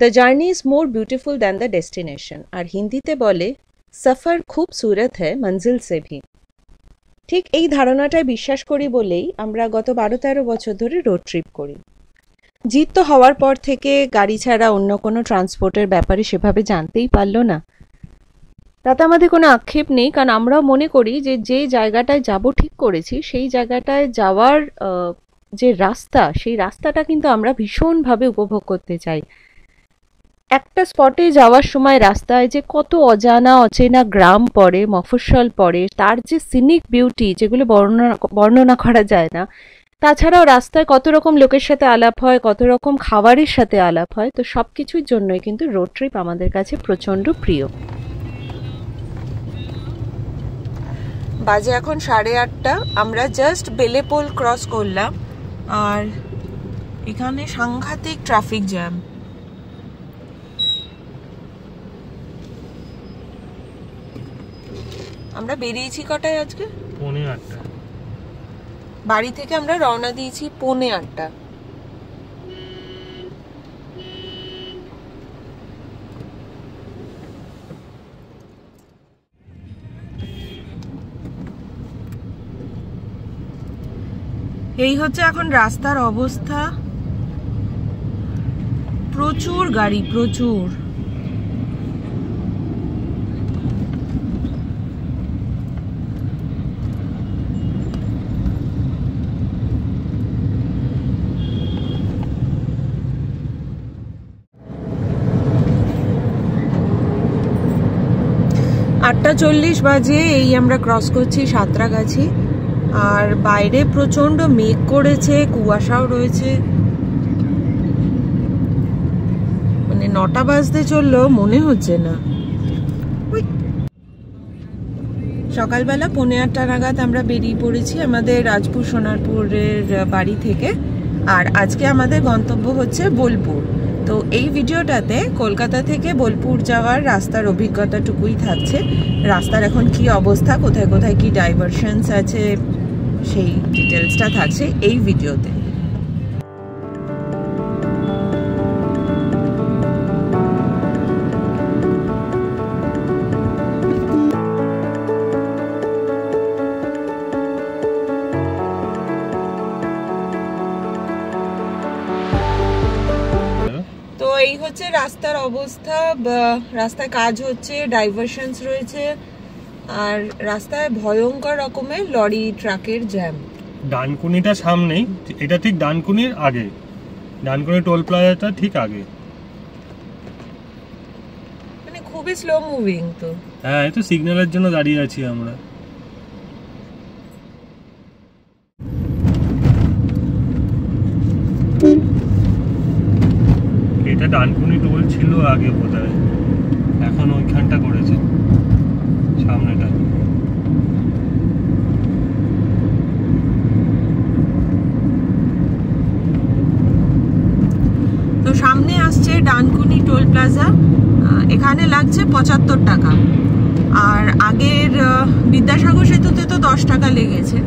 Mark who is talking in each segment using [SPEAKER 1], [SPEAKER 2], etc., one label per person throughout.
[SPEAKER 1] The journey is more beautiful than the destination. আর হিন্দিতে বলে সফর খুবসুরত হ্যায় মঞ্জিল সে ভি। ঠিক এই ধারণাটায় বিশ্বাস করি বলেই আমরা গত 12-13 বছর ধরে রোড ট্রিপ করি। জিত তো হওয়ার পর থেকে গাড়ি ছাড়া অন্য কোনো ট্রান্সপোর্টের ব্যাপারে সেভাবে জানতেই পারলো না। তাতে আমাদের কোনো আক্ষেপ নেই, কারণ আমরাও মনে করি যে যে জায়গাটায় যাব ঠিক করেছি সেই জায়গাটায় যাওয়ার যে রাস্তা, সেই রাস্তাটা কিন্তু আমরা ভীষণভাবে উপভোগ করতে চাই। একটা স্পটে যাওয়ার সময় রাস্তায় যে কত অজানা অচেনা গ্রাম পড়ে, মফস্বল পড়ে, তার যে সিনিক বিউটি যেগুলো বর্ণনা করা যায় না। তাছাড়াও রাস্তায় কত রকম লোকের সাথে আলাপ হয়, কত রকম খাবারের সাথে আলাপ হয়, তো সব কিছুর জন্যই কিন্তু রোড ট্রিপ আমাদের কাছে প্রচণ্ড প্রিয়। বাজে এখন 8:30। আমরা জাস্ট বেলেপোল ক্রস করলাম আর এখানে সাংঘাতিক ট্রাফিক জ্যাম। আমরা বেরিয়েছি কটায় আজকে?
[SPEAKER 2] 8:45।
[SPEAKER 1] বাড়ি থেকে আমরা রওনা দিয়েছি 8:45। এই হচ্ছে এখন রাস্তার অবস্থা। প্রচুর গাড়ি, প্রচুর। আটটা 40 বাজে এই আমরা ক্রস করছি সাঁতরাগাছি। আর বাইরে প্রচন্ড মেঘ করেছে, কুয়াশাও রয়েছে। মানে 9টা বাজতে চললো মনে হচ্ছে না। সকালবেলা 8:45 নাগাদ আমরা বেরিয়ে পড়েছি আমাদের রাজপুর সোনারপুরের বাড়ি থেকে। আর আজকে আমাদের গন্তব্য হচ্ছে বোলপুর। তো এই ভিডিওটাতে কলকাতা থেকে বোলপুর যাওয়ার রাস্তার অভিজ্ঞতাটুকুই থাকছে। রাস্তার এখন কি অবস্থা, কোথায় কোথায় কি ডাইভারশনস আছে, সেই ডিটেলসটা থাকছে এই ভিডিওতে। তো এই হচ্ছে রাস্তার অবস্থা। রাস্তায় কাজ হচ্ছে, ডাইভারশনস রয়েছে, আর রাস্তায় ভয়ঙ্কর রকমের লরি ট্রাকের জ্যাম।
[SPEAKER 2] ডানকুনিটা সামনেই, এটা ঠিক ডানকুনির আগে, ডানকুনি টোল প্লাজাটা ঠিক আগে।
[SPEAKER 1] মানে খুবই স্লো মুভিং। তো
[SPEAKER 2] হ্যাঁ, এই তো সিগন্যালের জন্য দাঁড়িয়ে আছি আমরা। এটা ডানকুনি টোল ছিল আগে বোধহয়, এখন ওইখানটা করেছে সামনেটা।
[SPEAKER 1] তো সামনে আসছে ডানকুনি টোল প্লাজা। এখানে লাগছে 75 টাকা। আর আগের বিদ্যাসাগর সেতুতে তো 10 টাকা লেগেছে।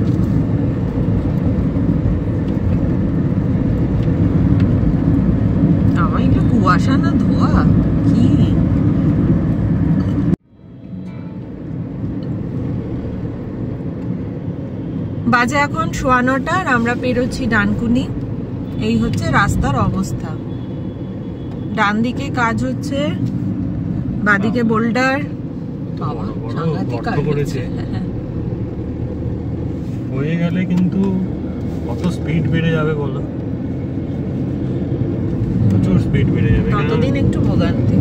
[SPEAKER 1] আমার এটা কুয়াশা না ধোয়া কি? বাজে এখন 9:15 আর আমরা পেরোচ্ছি ডানকুনি। এই হচ্ছে রাস্তার অবস্থা। ডান দিকে কাজ হচ্ছে, বাদিকে বোল্ডার।
[SPEAKER 2] হয়ে গেলে কিন্তু কত স্পিড বেড়ে যাবে বলো, প্রচুর স্পিড বেড়ে যাবে।
[SPEAKER 1] ততদিন একটু ভোগান্তি।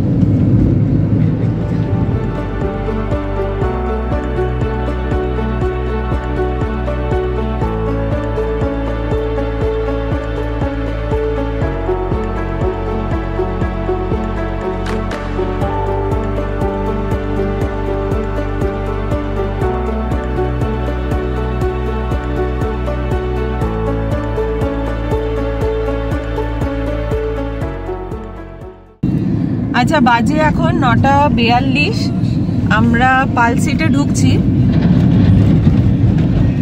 [SPEAKER 1] আচ্ছা, বাজে এখন 9:42। আমরা পালসিটে ঢুকছি।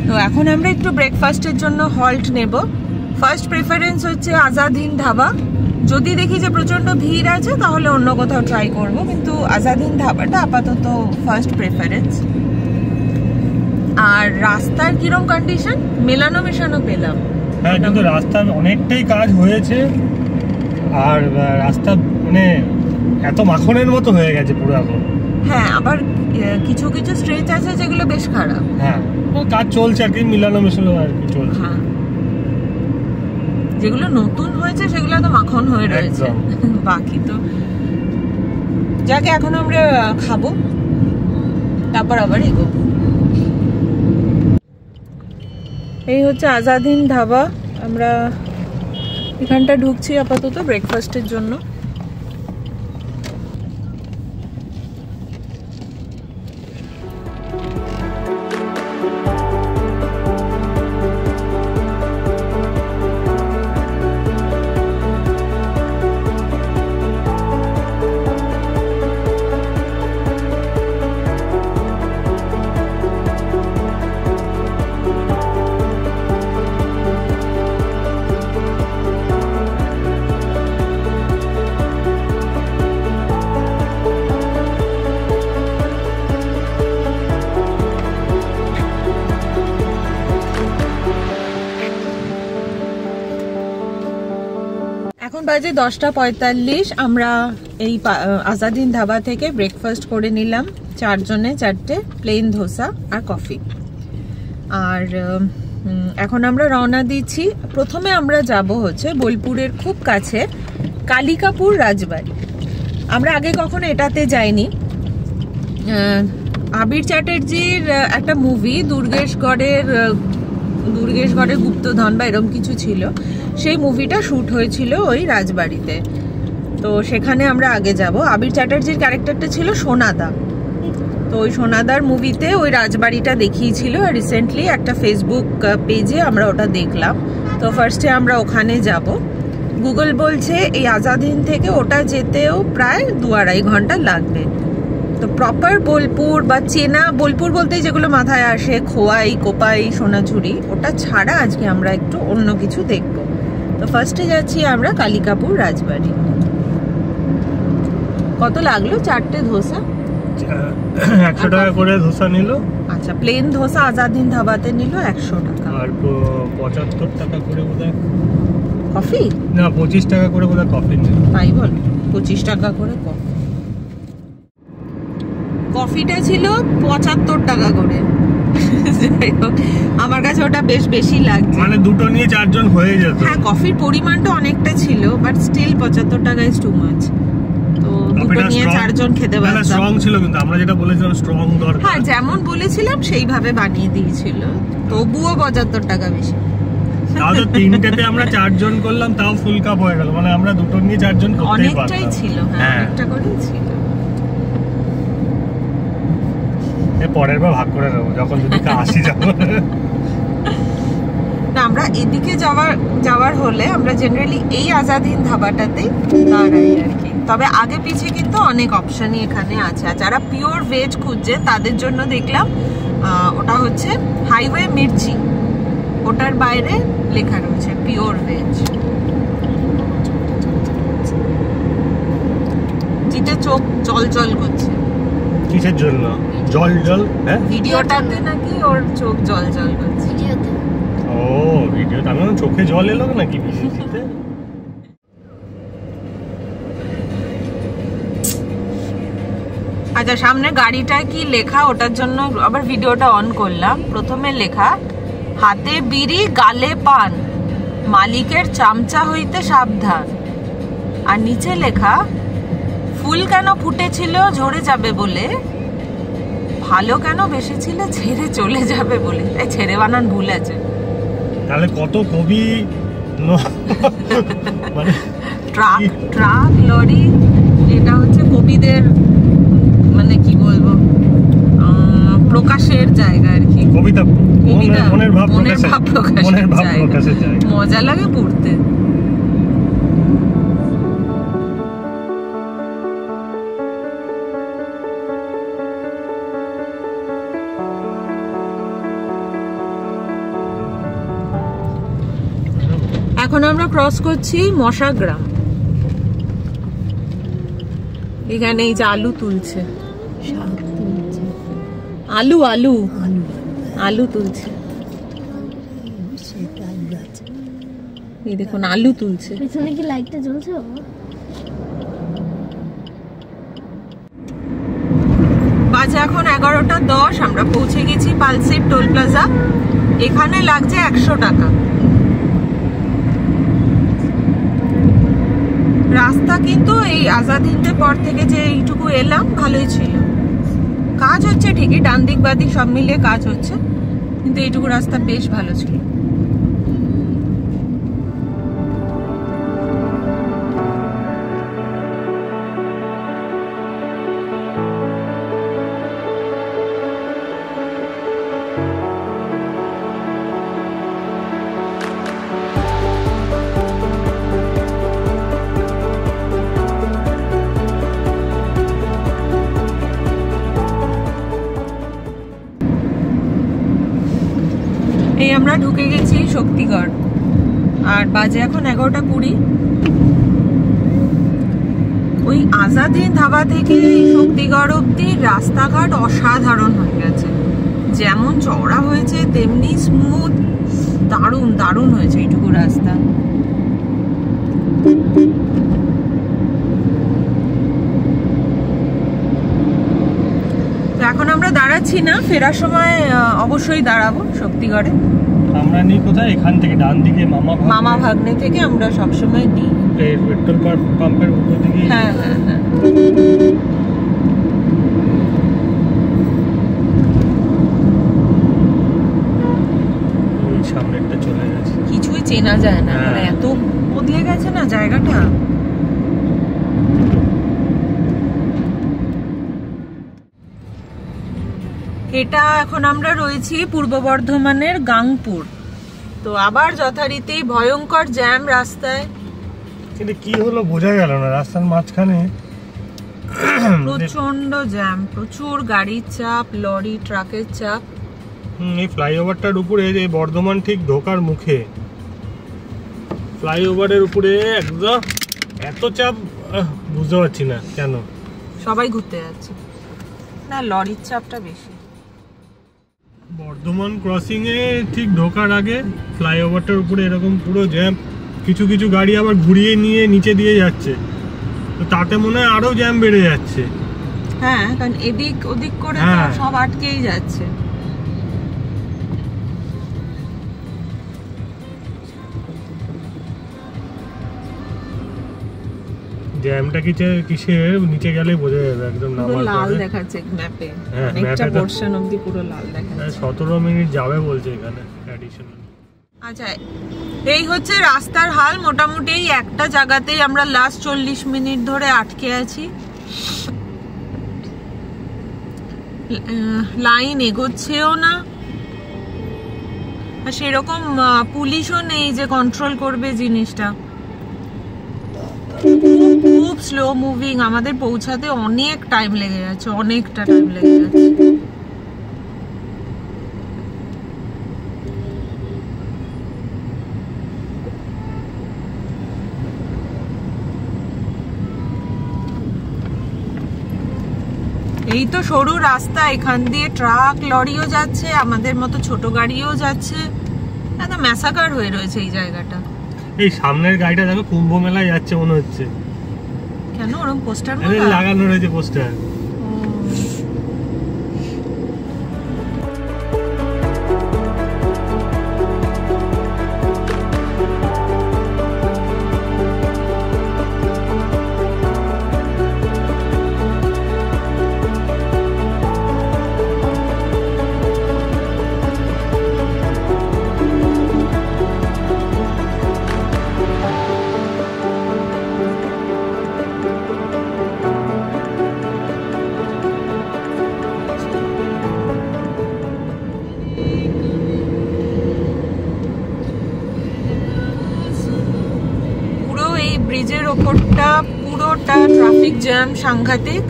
[SPEAKER 1] তো এখন আমরা একটু ব্রেকফাস্টের জন্য হল্ট নেব। ফার্স্ট প্রেফারেন্স হচ্ছে আজাদ হিন্দ ধাবা, যদি দেখি যে প্রচন্ড ভিড় আছে তাহলে অন্য কোথাও ট্রাই করব, কিন্তু আজাদ হিন্দ ধাবাটা আপাতত ফার্স্ট প্রেফারেন্স। আর রাস্তার কিরম কন্ডিশন? মেলানো মেশানো পেলাম।
[SPEAKER 2] হ্যাঁ, কিন্তু রাস্তা অনেকটাই কাজ হয়েছে, আর রাস্তা মানে এত মাখনের মতো হয়ে গেছে পুরো এখন।
[SPEAKER 1] হ্যাঁ, আবার কিছু কিছু স্ট্রেচ আছে যেগুলো বেশ খারাপ।
[SPEAKER 2] হ্যাঁ, কাজ চলছে আর কি, মিলানো মেশানো আর কি চলছে।
[SPEAKER 1] হ্যাঁ, যেগুলো নতুন হয়েছে সেগুলো তো মাখন হয়ে রয়েছে, বাকি তো যাকে এখন আমরা খাবো, তারপর আবার এগোবো। এই হচ্ছে আজাদ হিন্দ ধাবা। আমরা এখানটা ঢুকছি আপাতত ব্রেকফাস্টের জন্য। এখন বাজে 10:45। আমরা এই আজাদ হিন্দ ধাবা থেকে ব্রেকফাস্ট করে নিলাম, 4 জনে 4টে প্লেন ধোসা আর কফি। আর এখন আমরা রওনা দিচ্ছি। প্রথমে আমরা যাব হচ্ছে বোলপুরের খুব কাছে কালিকাপুর রাজবাড়ি। আমরা আগে কখনো এটাতে যাইনি। আবির চ্যাটার্জির একটা মুভি দুর্গেশগড়ের গুপ্তধন বা এরকম কিছু ছিল, সেই মুভিটা শ্যুট হয়েছিল ওই রাজবাড়িতে। তো সেখানে আমরা আগে যাব। আবির চ্যাটার্জির ক্যারেক্টারটা ছিল সোনাদা। তো ওই সোনাদার মুভিতে ওই রাজবাড়িটা দেখিয়েছিল, আর রিসেন্টলি একটা ফেসবুক পেজে আমরা ওটা দেখলাম। তো ফার্স্টে আমরা ওখানে যাব। গুগল বলছে এই আজাদ হিন্দ থেকে ওটা যেতেও প্রায় 2-2.5 ঘন্টা লাগবে। তো প্রপার বোলপুর বা চেনা বোলপুর বলতেই যেগুলো মাথায় আসে, খোয়াই, কোপাই, সোনাঝুরি, ওটা ছাড়া আজকে আমরা একটু অন্য কিছু দেখব। তো ফার্স্টে যাচ্ছি আমরা কালিকাপুর রাজবাড়ি। কত লাগলো 4টে ধোসা?
[SPEAKER 2] 100 টাকা করে ধোসা নিল।
[SPEAKER 1] আচ্ছা, প্লেন ধোসা আজাদ হিন্দ ধাবাতে নিল 100 টাকা।
[SPEAKER 2] আর 75 টাকা করে বোধহয়
[SPEAKER 1] কফি?
[SPEAKER 2] না, 25 টাকা করে বোধহয় কফি নিল।
[SPEAKER 1] তাই বল, 25 টাকা করে কফি। কফিটা ছিল 75 টাকা করে। আমার কাছে ওটা বেশ বেশি লাগছে।
[SPEAKER 2] মানে দুটো নিয়ে 4 জন হয়ে যেত।
[SPEAKER 1] হ্যাঁ, কফির পরিমাণটা অনেকটা ছিল, বাট স্টিল 75 টাকা ইজ টু মাচ। তো দুটো নিয়ে 4 জন খেতে পারতাম।
[SPEAKER 2] স্ট্রং ছিল, কিন্তু আমরা যেটা বলেছিলাম স্ট্রং দরকার।
[SPEAKER 1] হ্যাঁ, যেমন বলেছিলাম সেইভাবে বানিয়ে দিয়েছিল, তবুও 75 টাকা বেশি।
[SPEAKER 2] তাও তো 3টেতে আমরা 4 জন করলাম, তাও ফুল কাপ হয়ে গেল। মানে আমরা দুটো নিয়ে 4 জন করতেই পারতাম।
[SPEAKER 1] অনেকটাই ছিল। হ্যাঁ, অনেকটা করেই ছিল।
[SPEAKER 2] পরের বার ভাগ করে নেবো যখন যদি আসি যাবো।
[SPEAKER 1] না, আমরা এদিকে যাওয়ার হলে আমরা জেনারেলি এই আজাদ হিন্দ ধাবাটাতেই দাঁড়াই আর কি। তবে আগে পিছে কিন্তু অনেক অপশনই এখানে আছে। আর যারা পিওর ভেজ খুঁজছে তাদের জন্য দেখলাম ওটা হচ্ছে হাইওয়ে মির্চি, ওটার বাইরে লেখা রয়েছে পিওর ভেজ। যেটা চোখ জল করছে।
[SPEAKER 2] কিসের জন্য জল? হ্যাঁ,
[SPEAKER 1] ভিডিওটাতে নাকি ওর চোখ জল করছে।
[SPEAKER 2] ও, ভিডিওটা আমি চোখে জল এলো নাকি ভিডিওতে?
[SPEAKER 1] আচ্ছা, সামনে গাড়িটায় কি লেখা ওটার জন্য আবার ভিডিওটা অন করলাম। প্রথমে লেখা হাতে বিড়ি গালে পান, মালিকের চামচা হইতে সাবধান। আর নিচে লেখা ফুল কেন ফুটেছিল ঝরে যাবে বলে, ভালো কেন বেসেছিল ছেড়ে চলে যাবে বলে। তাই ছেড়ে বানান ভুল আছে।
[SPEAKER 2] তাহলে কত কবি মানে
[SPEAKER 1] ট্রাক লরি, এটা হচ্ছে কবিদের মানে কি বলবো প্রকাশের জায়গা আর কি।
[SPEAKER 2] কবিতা মনের ভাব
[SPEAKER 1] প্রকাশের জায়গা। মজা লাগে পড়তে। এখন আমরা ক্রস করছি মশাগ্রাম। এখানে এই যে আলু তুলছে, আলু আলু আলু তুলছে, এই দেখুন আলু তুলছে।
[SPEAKER 3] পিছনে কি লাইটটা জ্বলছে?
[SPEAKER 1] বাজে এখন 11:10। আমরা পৌঁছে গেছি পালসের টোল প্লাজা। এখানে লাগছে 100 টাকা। রাস্তা কিন্তু এই আজাদ হিন্দের পর থেকে যে এইটুকু এলাম ভালোই ছিল। কাজ হচ্ছে ঠিকই, ডান দিক বাদিক সব মিলিয়ে কাজ হচ্ছে, কিন্তু এইটুকু রাস্তা বেশ ভালো ছিল। এই আমরা ঢুকে গেছি শক্তিগড়, আর বাজে এখন 11:20। ওই আজাদ হিন্দ ধাবা থেকে শক্তিগড় অব্দি রাস্তাঘাট অসাধারণ হয়ে গেছে। যেমন চওড়া হয়েছে তেমনি স্মুথ, দারুণ দারুণ হয়েছে এইটুকু রাস্তা। এখন আমরা দাঁড়াচ্ছি না, ফেরার সময় অবশ্যই দাঁড়াবো শক্তিগড়ে।
[SPEAKER 2] আমরা নিই কোথায়? এখান থেকে ডান দিকে
[SPEAKER 1] মামা ভাগ্নে থেকে আমরা সবসময় নিই
[SPEAKER 2] পেট্রোল পাম্পের উপর দিকে।
[SPEAKER 1] হ্যাঁ হ্যাঁ হ্যাঁ।
[SPEAKER 2] ওই সামনেরটা চলে গেছে,
[SPEAKER 1] কিছুই চেনা যায় না, মানে এত বদলে গেছে না জায়গাটা। এটা এখন আমরা রয়েছি পূর্ব বর্ধমানের গাংপুর। তো আবার যথারীতি ভয়ঙ্কর জ্যাম রাস্তায়।
[SPEAKER 2] কিন্তু কি হলো বোঝা গেল না, রাস্তার মাঝখানে
[SPEAKER 1] প্রচন্ড জ্যাম, প্রচুর গাড়ির চাপ, লরি ট্রাকের চাপ।
[SPEAKER 2] এই ফ্লাইওভারটার উপরে, এই বর্ধমান ঠিক ঢোকার মুখে ফ্লাইওভারের উপরে একদম এত চাপ, বুঝতে পারছি না কেন।
[SPEAKER 1] সবাই ঘুরতে যাচ্ছে না, লরির চাপটা বেশি।
[SPEAKER 2] বর্ধমান ক্রসিং এ ঠিক ঢোকার আগে ফ্লাইওভারটার উপরে এরকম পুরো জ্যাম। কিছু কিছু গাড়ি আবার ঘুরিয়ে নিয়ে নিচে দিয়ে যাচ্ছে, তো তাতে মনে হয় আরো জ্যাম বেড়ে যাচ্ছে।
[SPEAKER 1] হ্যাঁ, কারণ এদিক ওদিক করে সব আটকেই যাচ্ছে।
[SPEAKER 2] জ্যামটা কিসের নিচে গেলে বোঝা যাবে একদম।
[SPEAKER 1] পুরো লাল দেখাচ্ছে ম্যাপে, অনেকটা পোরশন অবধি পুরো লাল দেখাচ্ছে।
[SPEAKER 2] 17 মিনিট যাবে বলছে এখানে অ্যাডিশনাল।
[SPEAKER 1] আচ্ছা, এই হচ্ছে রাস্তার হাল। মোটামুটি এই একটা জায়গাতেই আমরা লাস্ট 40 মিনিট ধরে আটকে আছি। লাইন এগোচ্ছেও না, আর সেরকম পুলিশও নেই যে কন্ট্রোল করবে জিনিসটা। খুব স্লো মুভিং, আমাদের পৌঁছাতে অনেক টাইম লেগে যাচ্ছে, অনেকটা টাইম লেগে যাচ্ছে। এই তো সরু রাস্তা, এখান দিয়ে ট্রাক লরিও যাচ্ছে, আমাদের মতো ছোট গাড়িও যাচ্ছে। একদম ম্যাসাকার হয়ে রয়েছে এই জায়গাটা।
[SPEAKER 2] এই সামনের গাড়িটা দেখো কুম্ভ মেলায় যাচ্ছে মনে হচ্ছে।
[SPEAKER 1] কেন ওরকম পোস্টার
[SPEAKER 2] লাগানো রয়েছে পোস্টার?
[SPEAKER 1] ব্রিজের ওপরটা পুরোটা ট্রাফিক জ্যাম সাংঘাতিক।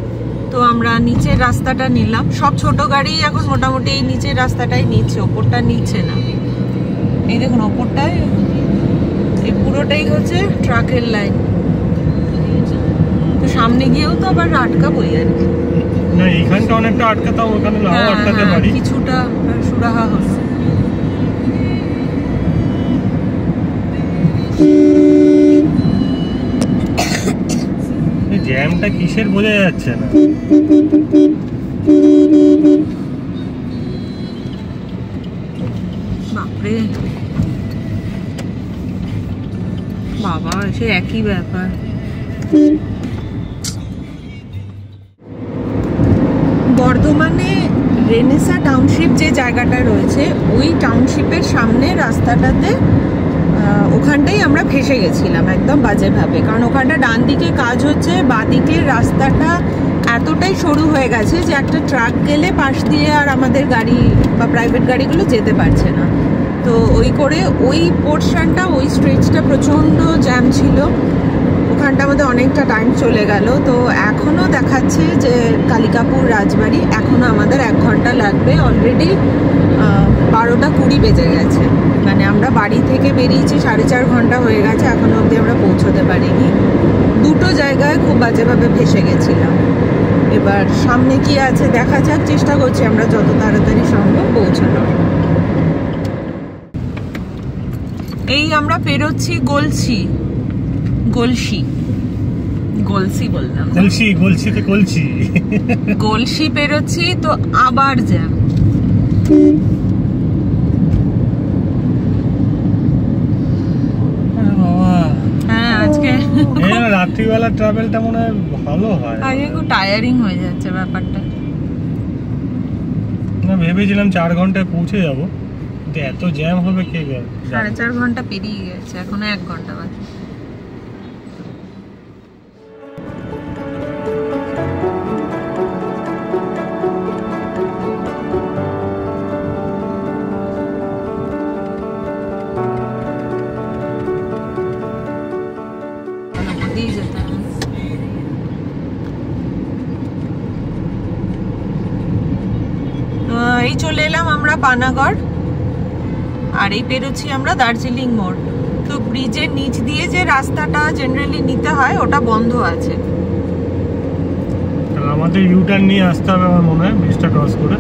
[SPEAKER 1] তো আমরা নিচের রাস্তাটা নিলাম। সব ছোট গাড়ি এখন মোটামুটি এই নিচের রাস্তাটাই নিচ্ছে, ওপরটা নিচ্ছে না। এই দেখুন ওপরটায় এই পুরোটাই হচ্ছে ট্রাকের লাইন। তো সামনে সামনে গিয়েও তো আবার আটকাবোই আর কি।
[SPEAKER 2] না এইখানটা অনেকটা আটকাতাম, ওখানে নাও আটকাতে পারি
[SPEAKER 1] কিছুটা সুরাহা হচ্ছে।
[SPEAKER 2] জ্যামটা কিসের বোঝা যাচ্ছে না।
[SPEAKER 1] বাপরে বাবা, সে একই ব্যাপার। বর্ধমানে রেনেসা টাউনশিপ যে জায়গাটা রয়েছে, ওই টাউনশিপের সামনে রাস্তাটাতে ওখানটাই আমরা ফেসে গেছিলাম একদম বাজেভাবে। কারণ ওখানটা ডান দিকে কাজ হচ্ছে, বাঁদিকের রাস্তাটা এতটাই সরু হয়ে গেছে যে একটা ট্রাক গেলে পাশ দিয়ে আর আমাদের গাড়ি বা প্রাইভেট গাড়িগুলো যেতে পারছে না। তো ওই করে ওই পোর্শনটা, ওই স্ট্রেচটা প্রচণ্ড জ্যাম ছিল। ওখানটা আমাদের অনেকটা টাইম চলে গেল। তো এখনও দেখাচ্ছে যে কালিকাপুর রাজবাড়ি এখনও আমাদের 1 ঘন্টা লাগবে। অলরেডি 12:20 বেজে গেছে, মানে আমরা বাড়ি থেকে বেরিয়েছি 4.5 ঘন্টা হয়ে গেছে, এখনও অবধি আমরা পৌঁছতে পারিনি। দুটো জায়গায় খুব বাজেভাবে ভেসে গেছিলাম। এবার সামনে কি আছে দেখা যাক, চেষ্টা করছি আমরা যত তাড়াতাড়ি সম্ভব পৌঁছানোর। এই আমরা পেরোচ্ছি গলসি বললাম, গলসি পেরোচ্ছি। তো আবার জ্যাম। হ্যাঁ, আজকে
[SPEAKER 2] রাত্রিবেলা ট্রাভেলটা মনে হয় ভালো হয়।
[SPEAKER 1] আজকে খুব টায়ারিং হয়ে যাচ্ছে ব্যাপারটা।
[SPEAKER 2] না ভেবেছিলাম 4 ঘন্টায় পৌঁছে যাবো, কিন্তু এত জ্যাম হবে কে জানে।
[SPEAKER 1] 4.5 ঘন্টা পেরিয়ে গেছে, এখনো 1 ঘন্টা বাকি। এই চলে এলাম আমরা পানাগড়, আর এই পেরোচ্ছি আমরা দার্জিলিং মোড়। তো ব্রিজের নিচ দিয়ে যে রাস্তাটা জেনারেলি নিতে হয় ওটা বন্ধ আছে।
[SPEAKER 2] আমাদের ইউটার্ন নিয়ে আসতে হবে আমার মনে হয় ব্রিজটা ক্রস করে,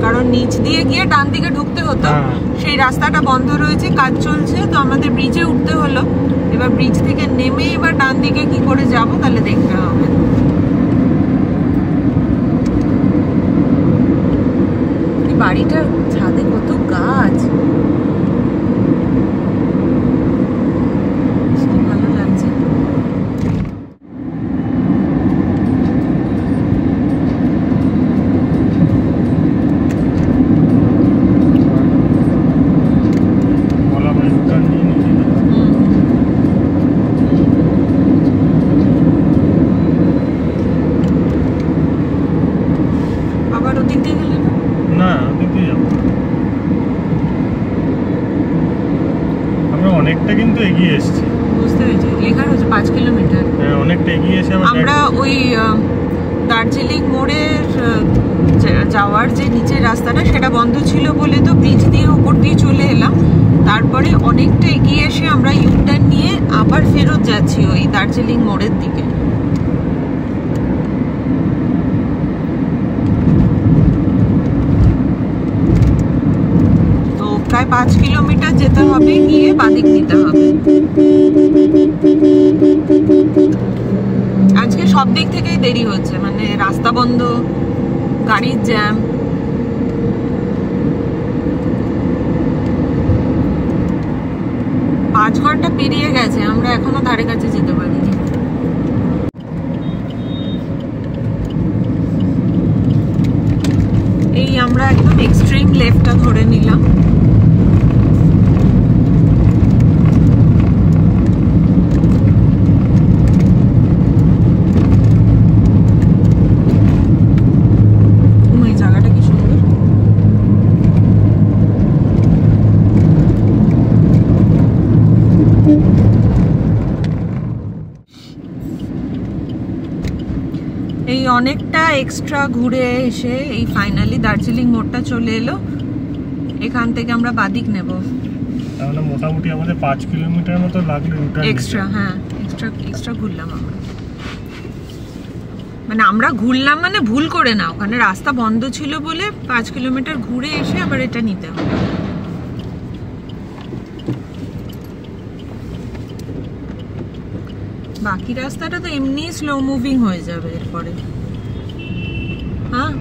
[SPEAKER 1] কারণ নিচ দিয়ে গিয়ে ডান দিকে ঢুকতে হতো, সেই রাস্তাটা বন্ধ রয়েছে, কাজ চলছে। তো আমাদের ব্রিজে উঠতে হলো। এবার ব্রিজ থেকে নেমে এবার ডান দিকে কি করে যাব তাহলে দেখতে হবে। বাড়িটার ছাদে কত গাছ, ভালো লাগছে। আবার ওদিক দিয়ে গেলে
[SPEAKER 2] না, আমরা অনেকটা কিন্তু এগিয়ে এসেছি।
[SPEAKER 1] বুঝতে পেরেছি, লেখা হচ্ছে 5 কিলোমিটার।
[SPEAKER 2] হ্যাঁ, অনেকটা এগিয়ে এসে
[SPEAKER 1] আমরা ওই দার্জিলিং মোড়ে যাওয়ার যে নিচের রাস্তাটা সেটা বন্ধ ছিল বলে তো ব্রিজ দিয়ে উপর দিয়ে চলে এলাম। তারপরে অনেকটা এগিয়ে এসে আমরা ইউটার্ন নিয়ে আবার ফেরত যাচ্ছি ওই দার্জিলিং মোড়ের দিকে। প্রায় 5 কিলোমিটার যেতে হবে, গিয়ে বাদিক নিতে হবে। আজকে সব দিক থেকেই দেরি হচ্ছে, মানে রাস্তা বন্ধ, গাড়ির জ্যাম। পাঁচ ঘন্টা পেরিয়ে গেছে, আমরা এখনো ধারে কাছে যেতে পারিনি। এই আমরা একদম এক্সট্রিম লেফটটা ধরে নিলাম। এই অনেকটা এক্সট্রা ঘুরে এসে এই ফাইনালি দার্জিলিং মোড়টা চলে এলো। এখান থেকে আমরা বাদিক নেব।
[SPEAKER 2] তাহলে মোটামুটি আমাদের 5 কিলোমিটার মতো লাগলো এক্সট্রা।
[SPEAKER 1] হ্যাঁ, এক্সট্রা ঘুরলাম আমরা। মানে আমরা ঘুরলাম মানে ভুল করে না, ওখানে রাস্তা বন্ধ ছিল বলে 5 কিলোমিটার ঘুরে এসে আবার এটা নিতে হবে। বাকি রাস্তাটা তো এমনি স্লো মুভিং হয়ে যাবে এরপরে। হ্যাঁ,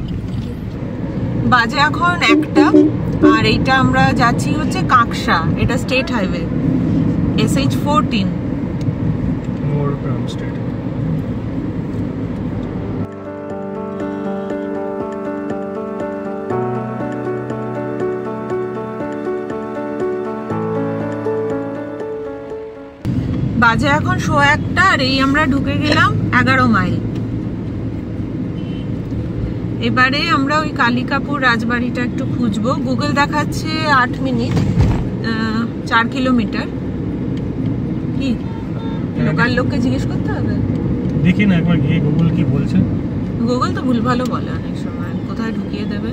[SPEAKER 1] বাজে এখন 1টা, আর এইটা আমরা যাচ্ছি হচ্ছে কাকসা, এটা স্টেট হাইওয়ে SH14
[SPEAKER 2] স্টেট।
[SPEAKER 1] বাজে এখন 1:15, আর এই আমরা ঢুকে গেলাম 11 মাইল। এবারে আমরা ওই কালিকাপুর রাজবাড়িটা একটু খুঁজবো। গুগল দেখাচ্ছে 8 মিনিট, 4 কিলোমিটার। কি লোকাল লোককে জিজ্ঞেস করতে হবে?
[SPEAKER 2] দেখি না একবার গিয়ে গুগল কি বলছে।
[SPEAKER 1] গুগল তো ভুলভালও বলে অনেক সময়, কোথায় ঢুকিয়ে দেবে।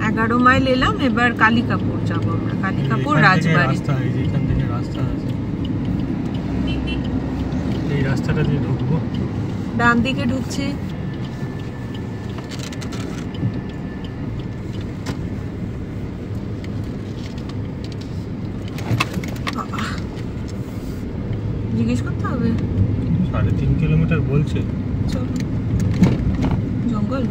[SPEAKER 1] 11 মাইল এলাম, এবার কালিকাপুর যাবো আমরা, কালিকাপুর রাজবাড়ি।
[SPEAKER 2] এখান থেকে রাস্তা আছে, এই রাস্তাটা দিয়ে ঢুকবো।
[SPEAKER 1] ডান দিকে ঢুকছি। জিজ্ঞেস করতে হবে।
[SPEAKER 2] 3.5 কিলোমিটার বলছে।
[SPEAKER 1] চলো, জঙ্গল।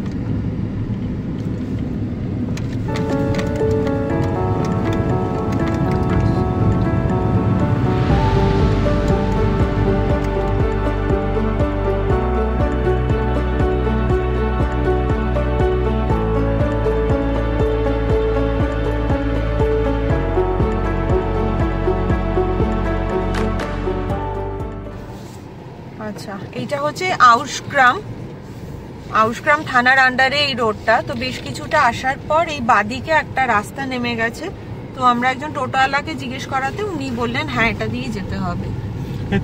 [SPEAKER 1] আচ্ছা, এইটা হচ্ছে আউশগ্রাম থানার আন্ডারে এই রোডটা। তো বেশ কিছুটা আসার পর এই বাদিকে একটা রাস্তা নেমে গেছে। তো আমরা একজন টোটোওয়ালাকে জিজ্ঞেস করাতে উনি বললেন হ্যাঁ এটা দিয়ে যেতে হবে।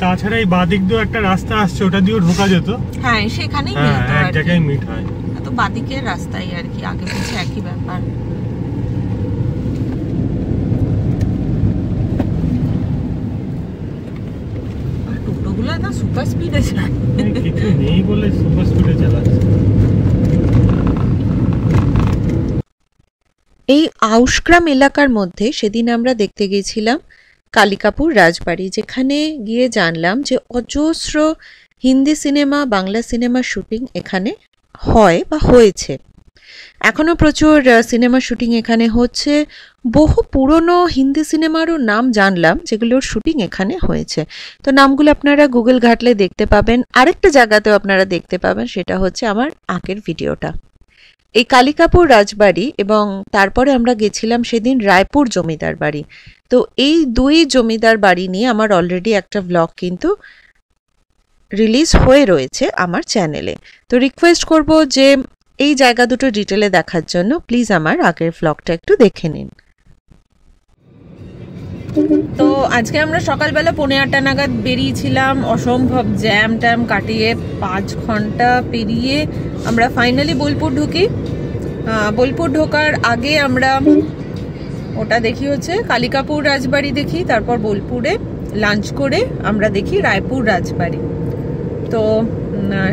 [SPEAKER 2] তাছাড়া এই বাদিক দিয়েও একটা রাস্তা আসছে, ওটা দিয়েও ঢোকা যেত।
[SPEAKER 1] হ্যাঁ, সেখানেই
[SPEAKER 2] এক জায়গায় মিট হয়।
[SPEAKER 1] তো বাদিকের রাস্তাই আর কি, আগে পিছে একই ব্যাপার। টোটোগুলো একদম সুপার স্পিডে যায়,
[SPEAKER 2] কিছু নেই বলে সুপার স্পিডে চালাচ্ছে।
[SPEAKER 1] এই আউশগ্রাম এলাকার মধ্যে সেদিন আমরা দেখতে গেছিলাম কালিকাপুর রাজবাড়ি, যেখানে গিয়ে জানলাম যে অজস্র হিন্দি সিনেমা, বাংলা সিনেমার শুটিং এখানে হয় বা হয়েছে। এখনো প্রচুর সিনেমা শুটিং এখানে হচ্ছে। বহু পুরনো হিন্দি সিনেমারও নাম জানলাম যেগুলোর শুটিং এখানে হয়েছে। তো নামগুলো আপনারা গুগল ঘাটলে দেখতে পাবেন। আরেকটা জায়গাতেও আপনারা দেখতে পাবেন, সেটা হচ্ছে আমার আগের ভিডিওটা। এই কালিকাপুর রাজবাড়ি এবং তারপরে আমরা গেছিলাম সেদিন রায়পুর জমিদার বাড়ি। তো এই 2 জমিদার বাড়ি নিয়ে আমার অলরেডি একটা ব্লগ কিন্তু রিলিজ হয়ে রয়েছে আমার চ্যানেলে। তো রিকোয়েস্ট করব যে এই জায়গা দুটো ডিটেলে দেখার জন্য প্লিজ আমার আগের ব্লগটা একটু দেখে নিন। তো আজকে আমরা সকালবেলা 8:15 নাগাদ বেরিয়েছিলাম। অসম্ভব জ্যাম ট্যাম কাটিয়ে 5 ঘন্টা পেরিয়ে আমরা ফাইনালি বোলপুর ঢুকি। বোলপুর ঢোকার আগে আমরা ওটা দেখি হচ্ছে কালিকাপুর রাজবাড়ি দেখি, তারপর বোলপুরে লাঞ্চ করে আমরা দেখি রায়পুর রাজবাড়ি। তো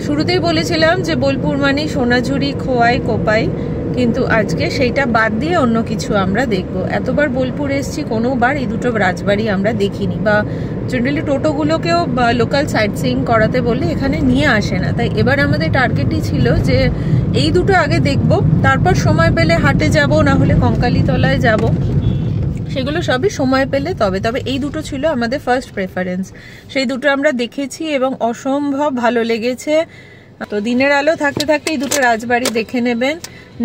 [SPEAKER 1] শুরুতেই বলেছিলাম যে বোলপুর মানে সোনাঝুরি, খোয়াই, কোপাই, কিন্তু আজকে সেইটা বাদ দিয়ে অন্য কিছু আমরা দেখব। এতবার বোলপুর এসেছি, কোনোবার এই দুটো রাজবাড়ি আমরা দেখিনি, বা জেনারেলি টোটোগুলোকেও লোকাল সাইট সিইং করাতে বললে এখানে নিয়ে আসে না। তাই এবার আমাদের টার্গেটই ছিল যে এই দুটো আগে দেখব, তারপর সময় পেলে হাটে যাব, না হলে কঙ্কালীতলায় যাব, সেগুলো সবই সময় পেলে তবে এই দুটো ছিল আমাদের ফার্স্ট প্রেফারেন্স। সেই দুটো আমরা দেখেছি এবং অসম্ভব ভালো লেগেছে। তো দিনের আলো থাকতে থাকতে এই দুটো রাজবাড়ি দেখে নেবেন।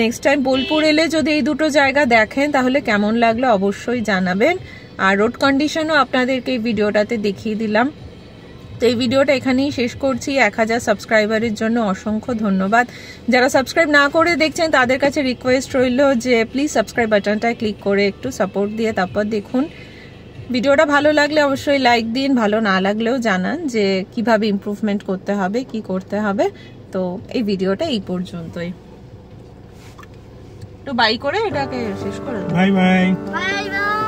[SPEAKER 1] নেক্সট টাইম বোলপুর এলে যদি এই দুটো জায়গা দেখেন তাহলে কেমন লাগলো অবশ্যই জানাবেন। আর রোড কন্ডিশনও আপনাদেরকে এই ভিডিওটাতে দেখিয়ে দিলাম। তো এই ভিডিওটা এখানেই শেষ করছি। 1000 সাবস্ক্রাইবারের জন্য অসংখ্য ধন্যবাদ। যারা সাবস্ক্রাইব না করে দেখছেন তাদের কাছে রিকোয়েস্ট রইল যে প্লিজ সাবস্ক্রাইব বাটনটায় ক্লিক করে একটু সাপোর্ট দিয়ে তারপর দেখুন। ভিডিওটা ভালো লাগলে অবশ্যই লাইক দিন, ভালো না লাগলেও জানান যে কিভাবে ইমপ্রুভমেন্ট করতে হবে, কি করতে হবে। তো এই ভিডিওটা এই পর্যন্তই। তো বাই করে এটাকে শেষ করে দাও।
[SPEAKER 2] Bye bye.
[SPEAKER 3] Bye bye.